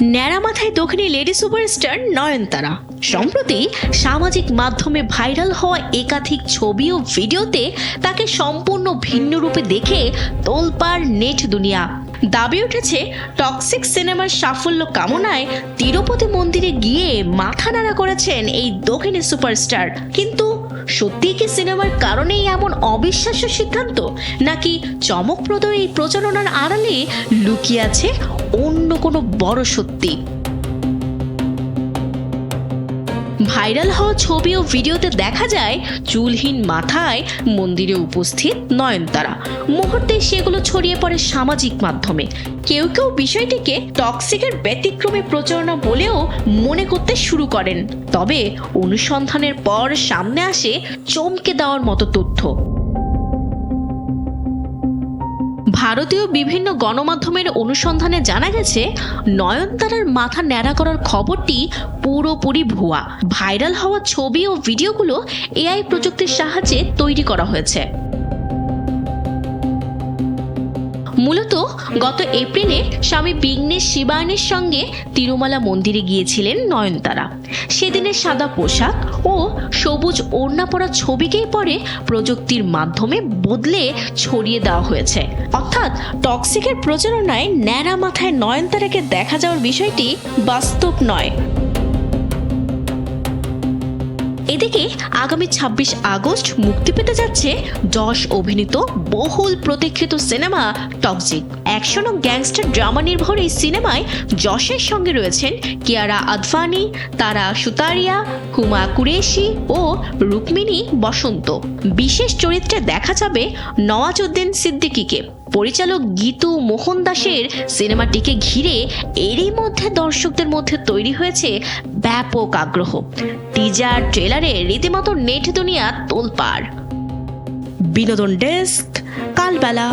ন্যাড়া মাথায় দক্ষিণী লেডি সুপারস্টার নয়নতারা সম্প্রতি সামাজিক মাধ্যমে ভাইরাল হওয়া একাধিক ছবি ও ভিডিওতে তাকে সম্পূর্ণ ভিন্ন রূপে দেখে তোলপাড় নেট দুনিয়া। দাবি উঠেছে টক্সিক সিনেমার সাফল্য কামনায় তিরুপতি মন্দিরে গিয়ে মাথা নাড়া করেছেন এই দক্ষিণী সুপারস্টার। কিন্তু সত্যি কি সিনেমার কারণেই এমন অবিশ্বাস্য সিদ্ধান্ত, নাকি চমকপ্রদ এই প্রচারণার আড়ালে লুকিয়ে আছে অন্য কোনো বড় সত্যি? ভাইরাল হওয়া ছবি ও ভিডিওতে দেখা যায় চুলহীন মাথায় মন্দিরে উপস্থিত নয়নতারা। মুহূর্তে সেগুলো ছড়িয়ে পড়ে সামাজিক মাধ্যমে। কেউ কেউ বিষয়টিকে টক্সিকের ব্যতিক্রমী প্রচারণা বলেও মনে করতে শুরু করেন। তবে অনুসন্ধানের পর সামনে আসে চমকে দেওয়ার মতো তথ্য। ভারতীয় বিভিন্ন গণমাধ্যমের অনুসন্ধানে জানা গেছে নয়নতারার মাথা ন্যাড়া করার খবরটি পুরোপুরি ভুয়া। ভাইরাল হওয়া ছবি ও ভিডিওগুলো এআই প্রযুক্তির সাহায্যে তৈরি করা হয়েছে। মূলত গত এপ্রিলে স্বামী বিঘ্নেশ শিবায়নের সঙ্গে তিরুমালা মন্দিরে গিয়েছিলেন নয়নতারা। সেদিনের সাদা পোশাক ও সবুজ ওড়না পরা ছবিকেই পরে প্রযুক্তির মাধ্যমে বদলে ছড়িয়ে দেওয়া হয়েছে। অর্থাৎ টক্সিকের প্রচারণায় ন্যাড়া মাথায় নয়নতারাকে দেখা যাওয়ার বিষয়টি বাস্তব নয়। এদিকে আগামী ২৬ আগস্ট মুক্তি পেতে যাচ্ছে যশ অভিনীত বহুল প্রতীক্ষিত সিনেমা টক্সিক। অ্যাকশন ও গ্যাংস্টার ড্রামা নির্ভর এই সিনেমায় যশের সঙ্গে রয়েছেন কিয়ারা আদভানি, তারা সুতারিয়া, হুমা কুরেশি ও রুক্মিণী বসন্ত। বিশেষ চরিত্রে দেখা যাবে নওয়াজউদ্দিন সিদ্দিকীকে। পরিচালক গীতু মোহন দাসের সিনেমাটিকে ঘিরে এরই মধ্যে দর্শকদের মধ্যে তৈরি হয়েছে ব্যাপক আগ্রহ। টিজার ট্রেলারে রীতিমতো নেট দুনিয়া তোলপাড়। বিনোদন ডেস্ক, কালবেলা।